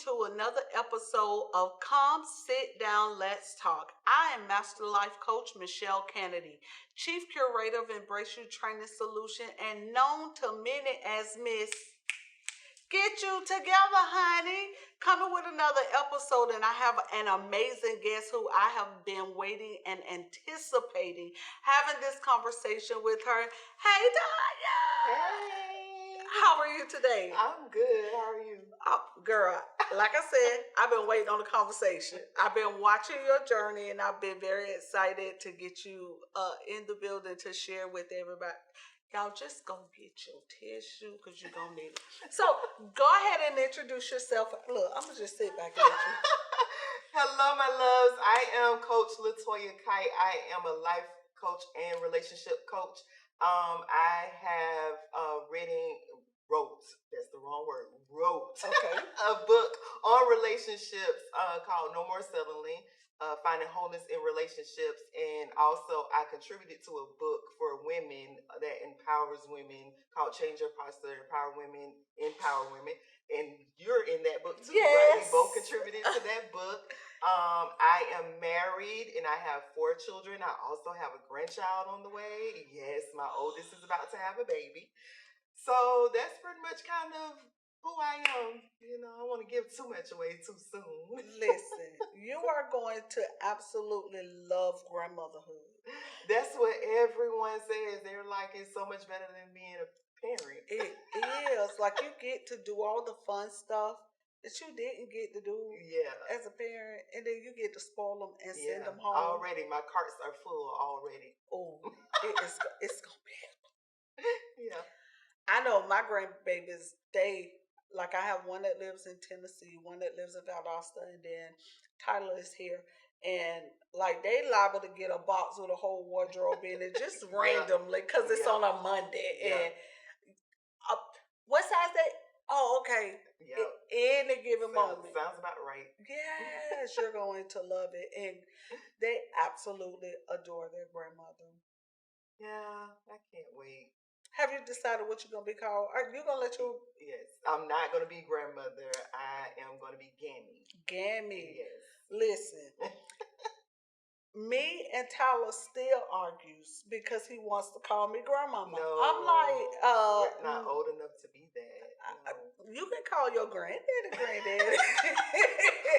to another episode of Come Sit Down, Let's Talk. I am Master Life Coach Mechelle Canady, Chief Curator of Embrace You Training Solution, and known to many as Miss Get You Together, honey. Coming with another episode, and I have an amazing guest who I have been waiting and anticipating having this conversation with her. Hey, Toya! Hey! How are you today? I'm good. How are you? Oh, girl, like I said, I've been waiting on the conversation. I've been watching your journey, and I've been very excited to get you in the building to share with everybody. Y'all just go get your tissue because you're going to need it. So go ahead and introduce yourself. Look, I'm going to just sit back and let you. Hello, my loves. I am Coach Latoya Kite. I am a life coach and relationship coach. I have wrote Okay. a book on relationships called No More Settling. Finding wholeness in relationships, and also I contributed to a book for women that empowers women called Change Your Posture, Empower Women, and you're in that book too, right? We both contributed to that book. I am married and I have 4 children. I also have a grandchild on the way. Yes, my oldest is about to have a baby. So that's pretty much kind of who I am. You know, I don't want to give too much away too soon. Listen, you are going to absolutely love grandmotherhood. That's what everyone says. They're like, it's so much better than being a parent. It is. Like, you get to do all the fun stuff that you didn't get to do as a parent, and then you get to spoil them and send them home. Already, my carts are full already. Oh, it's going to be. Yeah. I know my grandbabies, like I have one that lives in Tennessee, one that lives in Valdosta, and then Tyler is here. And like they liable to get a box with a whole wardrobe in it just randomly because it's on a Monday. And what size they? Oh, okay. Yeah. In a given moment. Sounds about right. Yes, you're going to love it. And they absolutely adore their grandmother. Yeah, I can't wait. Have you decided what you're going to be called? Are you going to let your... Yes. I'm not going to be grandmother. I am going to be Gammy. Gammy. Yes. Listen. Me and Tyler still argues because he wants to call me grandmama. No. I'm like... we're not old enough to be that. No. You can call your granddaddy granddaddy.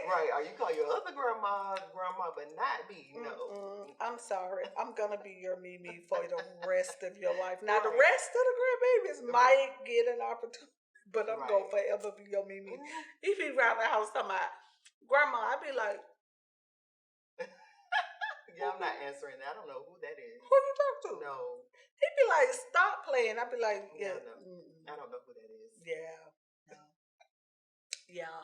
Right. Or you call your other grandma, but not me. No. I'm sorry. I'm going to be your Mimi for the rest of your life. Now, the rest of the grandbabies might get an opportunity, but I'm going to forever be your Mimi. He be around the house talking about, Grandma, I'd be like, yeah, I'm not answering that. I don't know who that is. Who you talk to? No. He'd be like, stop playing. I'd be like, yeah. No. I don't know who that is. Yeah. No. Yeah.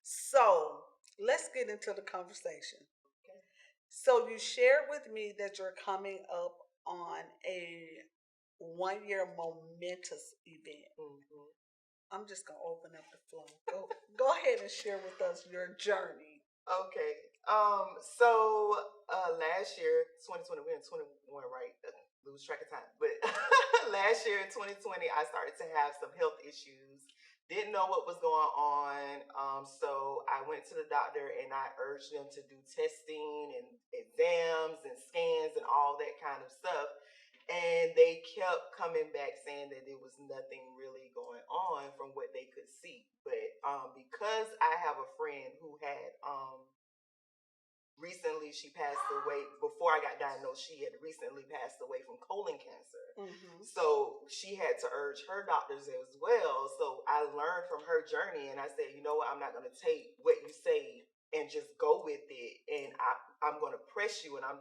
So let's get into the conversation. Okay. So you shared with me that you're coming up on a 1-year momentous event. Mm-hmm. I'm just gonna open up the floor. Go ahead and share with us your journey. Okay. So last year, 2020, we're in 21, right? Lose track of time. But last year in 2020, I started to have some health issues. Didn't know what was going on. So I went to the doctor and I urged them to do testing and exams and scans and all that kind of stuff. And they kept coming back saying that there was nothing really going on from what they could see. But because I have a friend who had recently, she passed away. Before I got diagnosed, she had recently passed away from colon cancer. Mm-hmm. So she had to urge her doctors as well. So I learned from her journey, and I said, you know what, I'm not going to take what you say and just go with it. And I'm going to press you, and I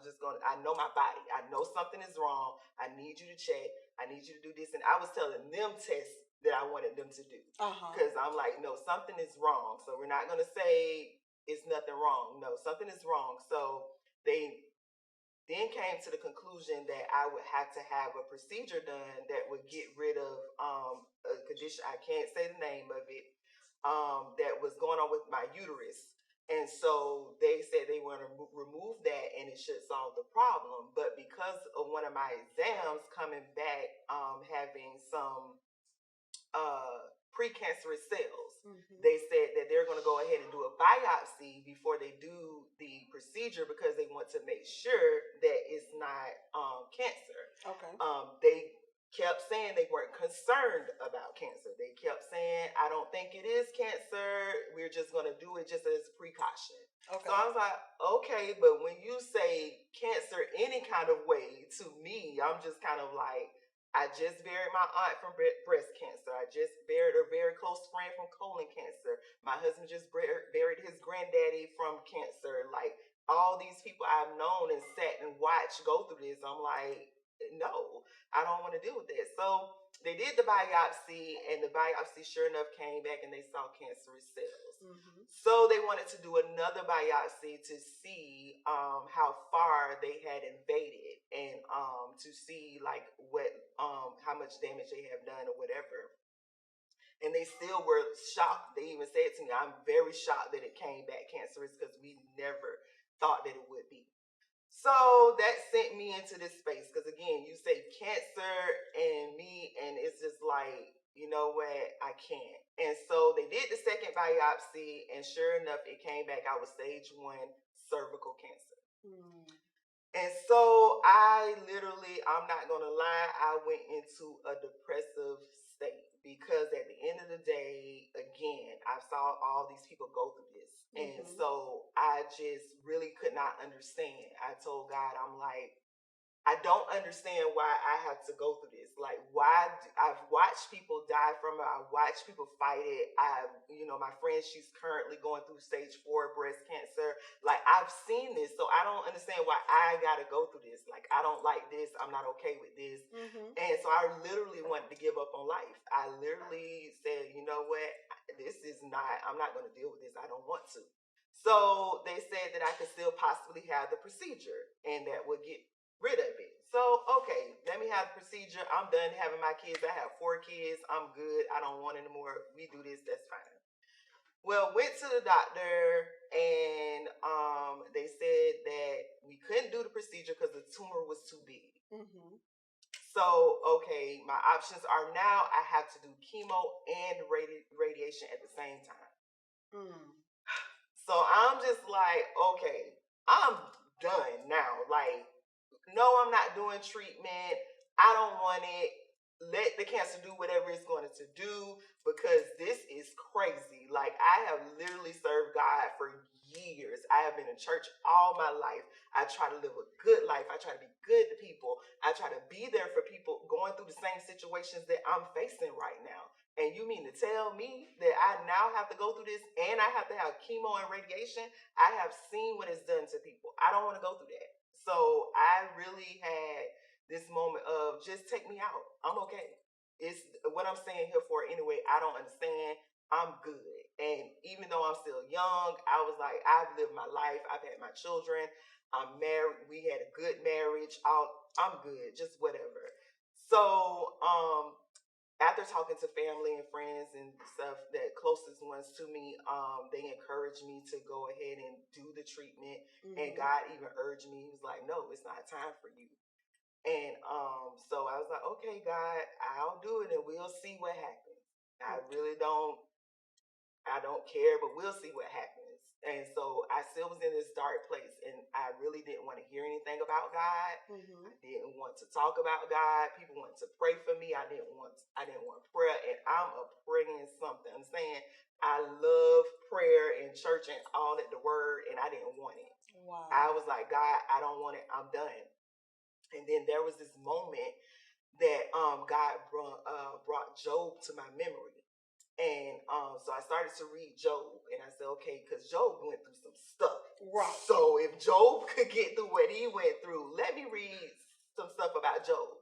know my body. I know something is wrong. I need you to check. I need you to do this. And I was telling them tests that I wanted them to do. Because I'm like, no, something is wrong. So we're not going to say it's nothing wrong. No, something is wrong. So they then came to the conclusion that I would have to have a procedure done that would get rid of a condition, I can't say the name of it, that was going on with my uterus. And so they said they want to remove that and it should solve the problem. But because of one of my exams coming back having some precancerous cells. They said that they're going to go ahead and do a biopsy before they do the procedure because they want to make sure that it's not cancer. Okay. They kept saying they weren't concerned about cancer. They kept saying, I don't think it is cancer. We're just going to do it just as precaution. Okay. So I was like, okay, but when you say cancer any kind of way, to me, I'm just kind of like, I just buried my aunt from breast cancer. I just buried a very close friend from colon cancer. My husband just buried his granddaddy from cancer. Like, all these people I've known and sat and watched go through this, I'm like, no, I don't want to deal with that. So they did the biopsy, and the biopsy sure enough came back and they saw cancerous cells. So they wanted to do another biopsy to see how far they had invaded, and to see like what how much damage they have done or whatever. And they still were shocked. They even said to me, I'm very shocked that it came back cancerous because we never thought that it would be. So that sent me into this space because, again, you say cancer and me, and it's just like, you know what, I can't. And so they did the second biopsy, and sure enough, it came back. I was stage 1 cervical cancer. And so I literally, I'm not going to lie, I went into a depressive state because at the end of the day, again, I saw all these people go through this. And so I just really could not understand. I told God, I'm like, I don't understand why I have to go through this. Like, why? I've watched people die from it. I've watched people fight it. My friend, she's currently going through stage 4 breast cancer. Like, I've seen this, so I don't understand why I got to go through this. Like, I don't like this. I'm not okay with this. And so I literally wanted to give up on life. I literally said, you know what? I'm not going to deal with this. I don't want to. So they said that I could still possibly have the procedure, and that would get rid of it. So, okay, let me have the procedure. I'm done having my kids. I have 4 kids. I'm good. I don't want any more. We do this. That's fine. Well, went to the doctor, and they said that we couldn't do the procedure because the tumor was too big. So, okay, my options are now I have to do chemo and radiation at the same time. So I'm just like, okay, I'm done now. Like, no, I'm not doing treatment. I don't want it. Let the cancer do whatever it's going to do, because this is crazy. Like, I have literally served God for years. I have been in church all my life. I try to live a good life. I try to be good to people. I try to be there for people going through the same situations that I'm facing right now. And you mean to tell me that I now have to go through this and I have to have chemo and radiation? I have seen what it's done to people. I don't want to go through that. So I really had this moment of just take me out. I'm okay. It's what I'm saying here for anyway. I don't understand. I'm good. And even though I'm still young, I was like, I've lived my life. I've had my children. I'm married. We had a good marriage. I'm good. Just whatever. So, after talking to family and friends and stuff, that closest ones to me, they encouraged me to go ahead and do the treatment. And God even urged me. He was like, no, it's not time for you. And so I was like, okay, God, I'll do it and we'll see what happens. I don't care, but we'll see what happens. And so I still was in this dark place, and I really didn't want to hear anything about God. I didn't want to talk about God. People wanted to pray for me. I didn't want prayer, and I'm a praying something. I'm saying I love prayer and church and all that, the word, and I didn't want it. Wow. I was like, God, I don't want it. I'm done. And then there was this moment that God brought Job to my memory. And so I started to read Job, and I said, okay, because Job went through some stuff. Right. So if Job could get through what he went through, let me read some stuff about Job.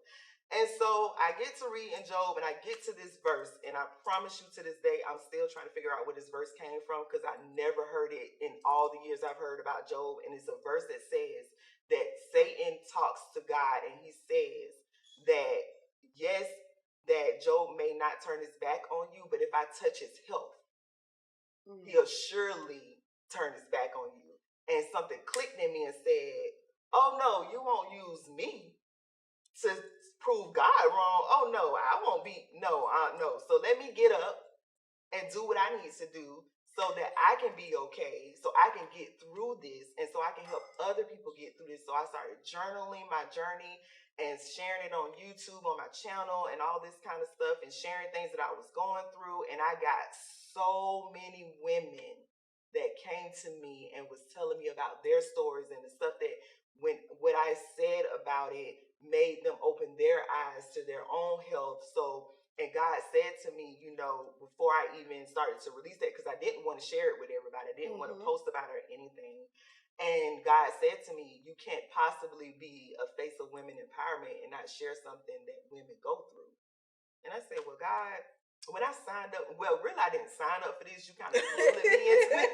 And so I get to read in Job, and I get to this verse, and I promise you to this day, I'm still trying to figure out where this verse came from, because I never heard it in all the years I've heard about Job. And it's a verse that says that Satan talks to God, and he says that, yes, that Job may not turn his back on you, but if I touch his health, he'll surely turn his back on you. And something clicked in me and said, oh no, you won't use me to prove God wrong. Oh no, I won't be, no. So let me get up and do what I need to do so that I can be okay, so I can get through this, and so I can help other people get through this. So I started journaling my journey and sharing it on YouTube, on my channel, and all this kind of stuff, and sharing things that I was going through. And I got so many women that came to me and was telling me about their stories and the stuff that what I said about it made them open their eyes to their own health. So, and God said to me, before I even started to release that, because I didn't want to share it with everybody, I didn't want to post about it or anything. And God said to me, you can't possibly be a face of women empowerment and not share something that women go through. And I said, well, God, when I signed up, well, really, I didn't sign up for this. You kind of pulling me into it.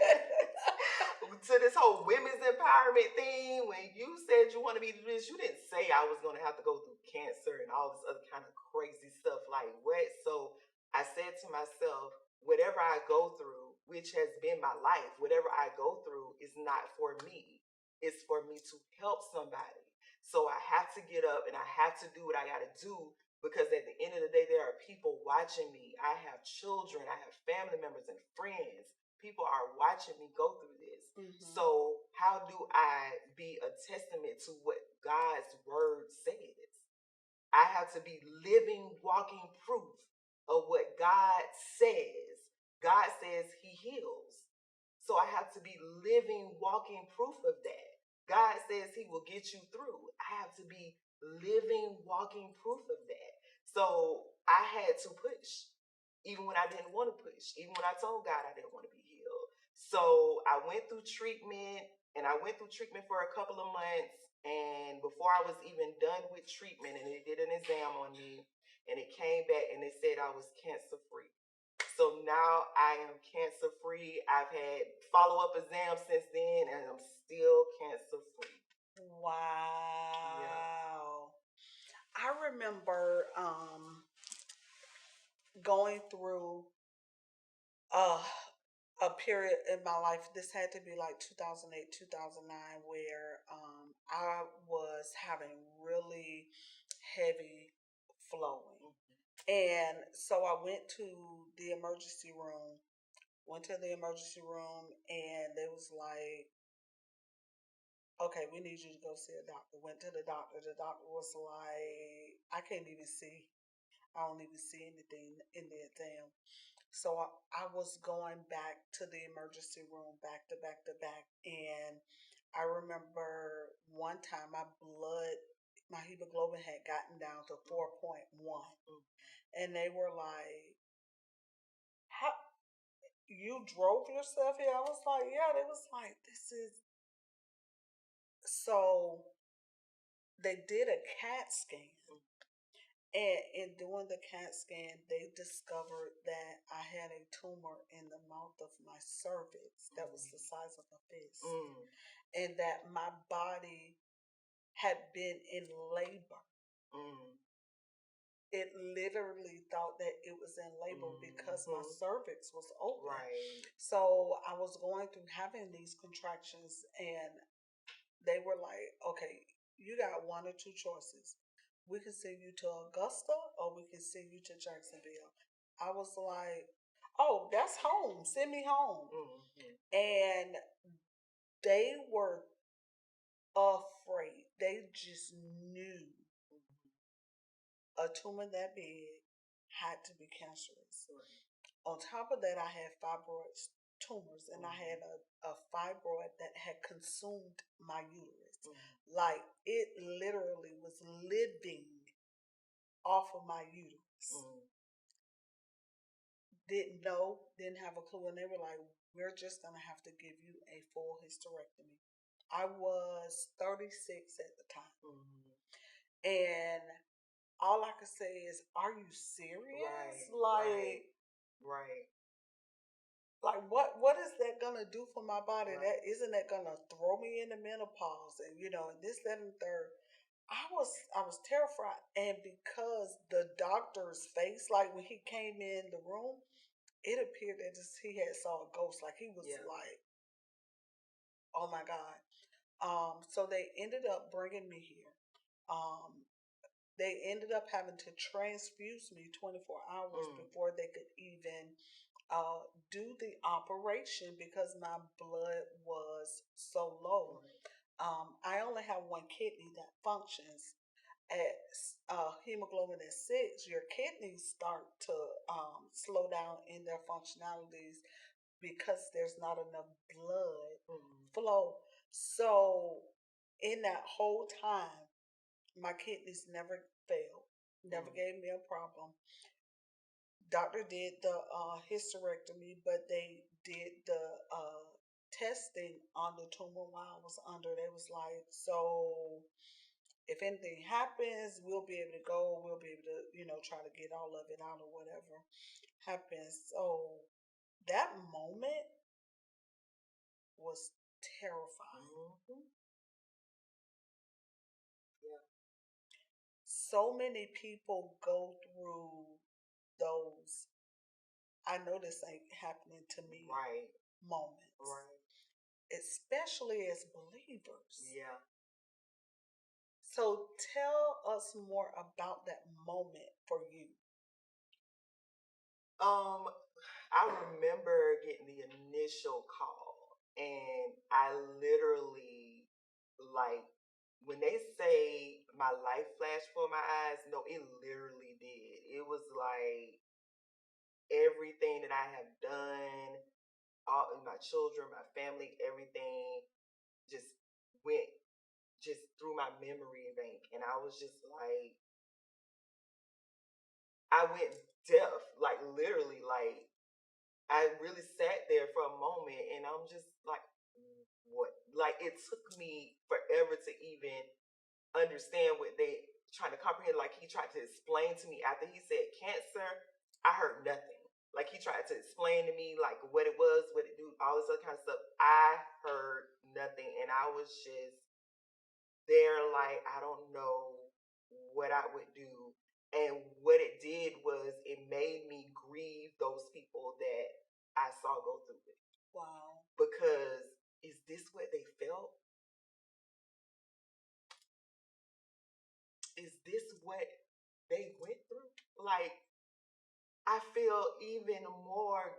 To this whole women's empowerment thing. When you said you wanted me to do this, you didn't say I was going to have to go through cancer and all this other kind of crazy stuff. Like what? So I said to myself, whatever I go through, which has been my life, whatever I go through is not for me. It's for me to help somebody. So I have to get up and I have to do what I got to do, because at the end of the day, there are people watching me. I have children, I have family members and friends. People are watching me go through this. So how do I be a testament to what God's word says? I have to be living, walking proof of what God says. God says he heals. So I have to be living, walking proof of that. God says he will get you through. I have to be living, walking proof of that. So I had to push, even when I didn't want to push, even when I told God I didn't want to be healed. So I went through treatment, and I went through treatment for a couple of months. And before I was even done with treatment, and they did an exam on me, and it came back and they said I was cancer free. So now I am cancer free. I've had follow-up exams since then, and I'm still cancer free. Wow. Yeah. I remember going through a period in my life. This had to be like 2008, 2009, where I was having really heavy flowing. And so I went to the emergency room, and they was like, okay, we need you to go see a doctor. Went to the doctor. The doctor was like, I can't even see. I don't even see anything in the exam. So I was going back to the emergency room back to back to back. And I remember one time my hemoglobin had gotten down to 4.1. And they were like, how, you drove yourself here? I was like, yeah. They was like, this is. So they did a CAT scan. And in doing the CAT scan, they discovered that I had a tumor in the mouth of my cervix that was the size of a fist, and that my body had been in labor. It literally thought that it was in labor because my cervix was open. Right. So I was going through having these contractions, and they were like, okay, you got one or two choices. We can send you to Augusta or we can send you to Jacksonville. I was like, oh, that's home. Send me home. And they were afraid. They just knew a tumor that big had to be cancerous. On top of that, I had fibroid tumors, and I had a fibroid that had consumed my uterus. Like it literally was living off of my uterus. Didn't know, didn't have a clue, and they were like, we're just gonna have to give you a full hysterectomy. I was 36 at the time. And all I could say is, are you serious? Right. Like what is that gonna do for my body? Right. That isn't that gonna throw me into menopause and this, that, and third. I was terrified, and because the doctor's face, like when he came in the room, it appeared that he had saw a ghost. Like he was like, oh my God. So they ended up bringing me here. They ended up having to transfuse me 24 hours before they could even do the operation because my blood was so low. I only have one kidney that functions. At hemoglobin at 6, your kidneys start to slow down in their functionalities because there's not enough blood flow. So, in that whole time, my kidneys never failed, never gave me a problem. Doctor did the hysterectomy, but they did the testing on the tumor while I was under. They was like, so if anything happens, we'll be able to go. We'll be able to, try to get all of it out or whatever happens. So that moment was terrifying. Yeah. So many people go through those, I know this ain't happening to me, right, moments. right, especially as believers. yeah. So tell us more about that moment for you. I remember getting the initial call, and I literally, like, when they say my life flashed before my eyes, no, it literally did. It was like everything that I have done, all my children, my family, everything just went just through my memory bank, and I was just like, I went deaf, like literally, like I really sat there for a moment, and I'm just like, what? Like it took me forever to even understand what they trying to comprehend. Like he tried to explain to me after he said cancer, I heard nothing. Like he tried to explain to me like what it was, what it do, all this other kind of stuff. I heard nothing, and I was just there like I don't know what I would do. And what it did was it made me grieve those people that I saw go through it. Wow. Because is this what they felt? Is this what they went through? Like, I feel even more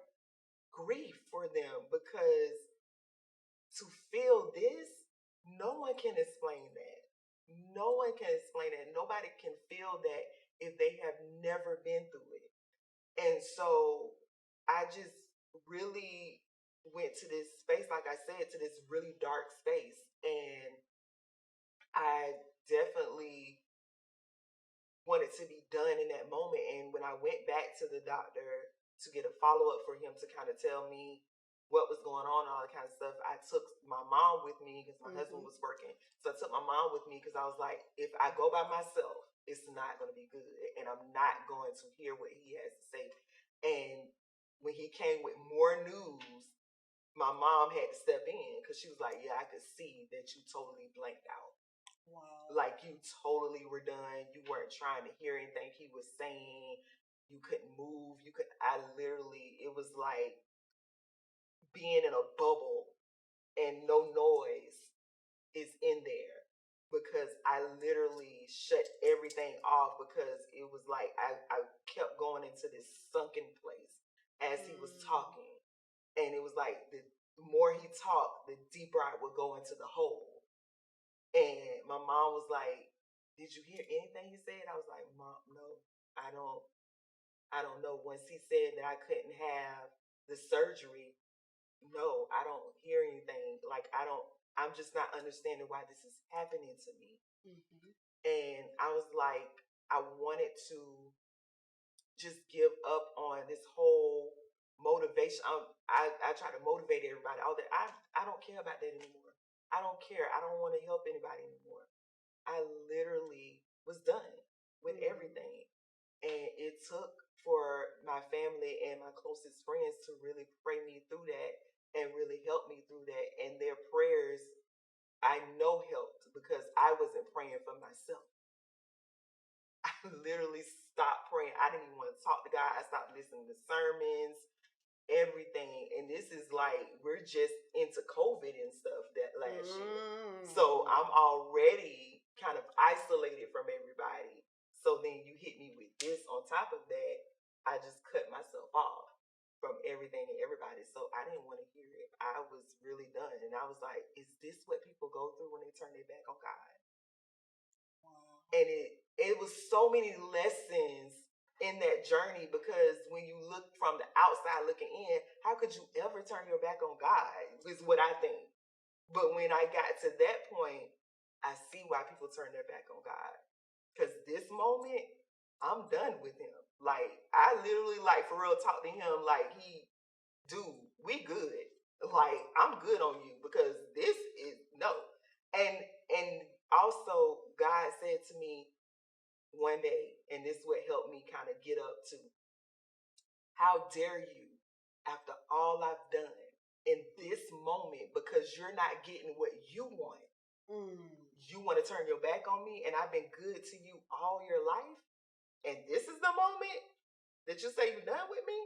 grief for them because to feel this, no one can explain that. No one can explain it. Nobody can feel that if they have never been through it. And so I just really went to this space, like I said, to this really dark space. And I definitely wanted to be done in that moment. And when I went back to the doctor to get a follow up for him to kind of tell me what was going on, all that kind of stuff, I took my mom with me because my husband was working. So I took my mom with me because I was like, if I go by myself, it's not going to be good. And I'm not going to hear what he has to say. And when he came with more news, my mom had to step in because she was like, yeah, I could see that you totally blanked out. Wow. Like you totally were done. You weren't trying to hear anything he was saying. You couldn't move. I literally, it was like being in a bubble and no noise is in there because I literally shut everything off because it was like I kept going into this sunken place as he was talking. And it was like the more he talked, the deeper I would go into the hole. And my mom was like, did you hear anything he said? I was like, Mom, no, I don't know. Once he said that I couldn't have the surgery, no, I don't hear anything. Like I'm just not understanding why this is happening to me. And I was like, I wanted to just give up on this whole motivation. I try to motivate everybody. I don't care about that anymore. I don't care. I don't want to help anybody anymore. I literally was done with everything. And it took for my family and my closest friends to really pray me through that and really help me through that. And their prayers, I know, helped because I wasn't praying for myself. I literally stopped praying. I didn't even want to talk to God. I stopped listening to sermons, everything. And this is like, we're just into COVID and stuff that last year. So I'm already kind of isolated from everybody. So then you hit me with this on top of that. I just cut myself off. from everything and everybody. So I didn't want to hear it. I was really done. And I was like, is this what people go through when they turn their back on God? Wow. And it was so many lessons in that journey, because when you look from the outside looking in, how could you ever turn your back on God, is what I think. But when I got to that point, I see why people turn their back on God. Because this moment, I'm done with him. Like, I literally, like, for real, talk to him like dude, we good. Like, I'm good on you, because this is no. And also, God said to me one day, and this is what helped me kind of get up to, how dare you, after all I've done in this moment, because you're not getting what you want, you want to turn your back on me, and I've been good to you all your life, and this is the moment that you say you're done with me?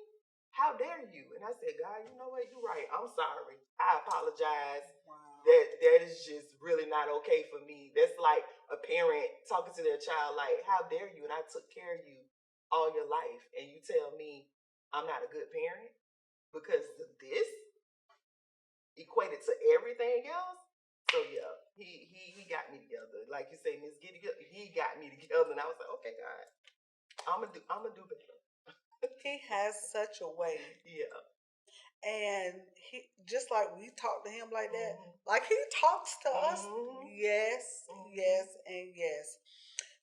How dare you? And I said, God, you know what? You're right. I'm sorry. I apologize. Wow. That is just really not okay for me. That's like a parent talking to their child like, how dare you? And I took care of you all your life, and you tell me I'm not a good parent because this equated to everything else. So yeah, he got me together. Like you say, Miss Giddy, he got me together, and I was like, okay, God, I'm gonna do better. He has such a way. Yeah. And he, just like we talk to him like that, like he talks to us. Yes, yes, and yes.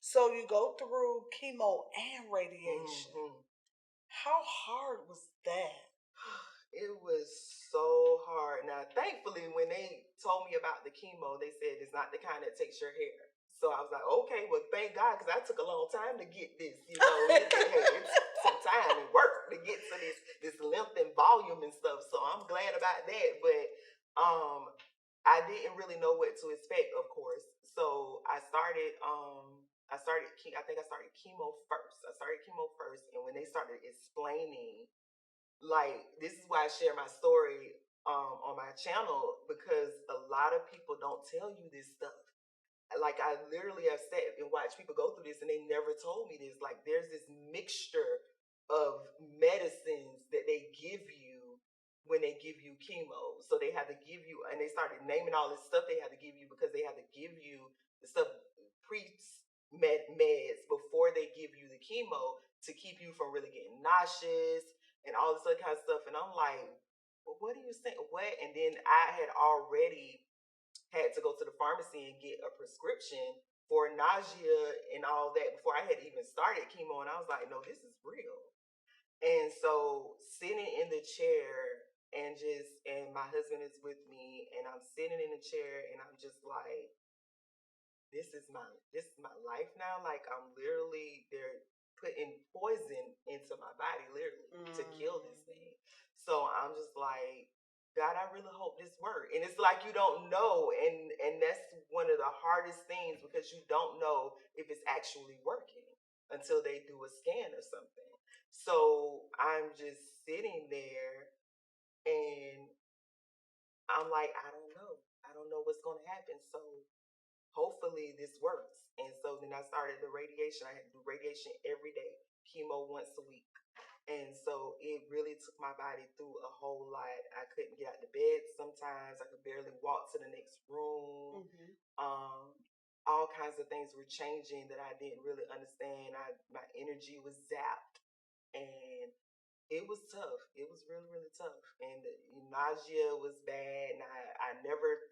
So you go through chemo and radiation. How hard was that? It was so hard. Now, thankfully, when they told me about the chemo, they said it's not the kind that takes your hair. So I was like, okay, well, thank God, because I took a long time to get this. You know, it took some time and work to get to this length and volume and stuff. So I'm glad about that. But I didn't really know what to expect, of course. So I started chemo first. And when they started explaining, like, this is why I share my story on my channel, because a lot of people don't tell you this stuff. Like, I literally have sat and watched people go through this, and they never told me this. Like, there's this mixture of medicines that they give you when they give you chemo. So they had to give you, and they started naming all this stuff they had to give you, because they had to give you the stuff meds before they give you the chemo, to keep you from really getting nauseous and all this other kind of stuff. And I'm like, well, what are you saying? What? And then I had already had to go to the pharmacy and get a prescription for nausea and all that before I had even started chemo. And I was like, no, this is real. And so sitting in the chair and my husband is with me, and I'm sitting in the chair, and I'm just like, this is my life now. Like, I'm literally, they're putting poison into my body, literally, to kill this thing. So I'm just like, God, I really hope this works. And it's like, you don't know. And that's one of the hardest things, because you don't know if it's actually working until they do a scan or something. So I'm just sitting there, and I'm like, I don't know what's going to happen. So hopefully this works. And so then I started the radiation. I had to do radiation every day, chemo once a week. And so it really took my body through a whole lot. I couldn't get out of bed sometimes. I could barely walk to the next room. All kinds of things were changing that I didn't really understand. My energy was zapped. And it was tough. It was really, really tough. And the nausea was bad. And I never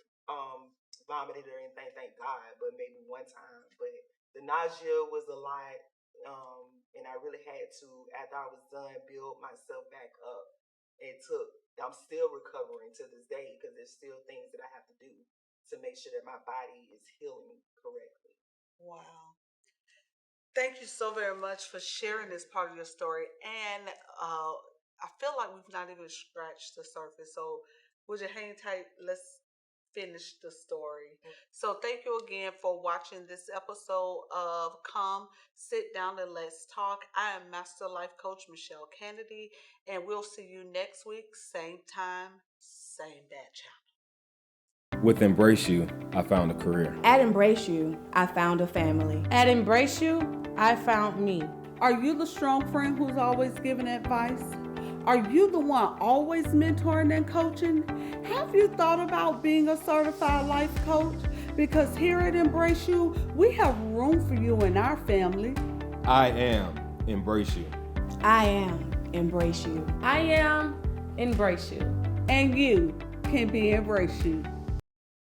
vomited or anything, thank God, but maybe one time. But the nausea was a lot. And I really had to, after I was done, build myself back up. I'm still recovering to this day, because there's still things that I have to do to make sure that my body is healing correctly. Wow. Thank you so very much for sharing this part of your story. And I feel like we've not even scratched the surface. So would you hang tight? Let's finish the story. So thank you again for watching this episode of Come Sit Down and Let's Talk. I am Master Life Coach Mechelle Canady, and we'll see you next week, same time, same bad channel. With Embrace You, I found a career. At Embrace You, I found a family. At Embrace You, I found me. Are you the strong friend who's always giving advice? Are you the one always mentoring and coaching? Have you thought about being a certified life coach? Because here at Embrace You, we have room for you in our family. I am Embrace You. I am Embrace You. I am Embrace You. And you can be Embrace You.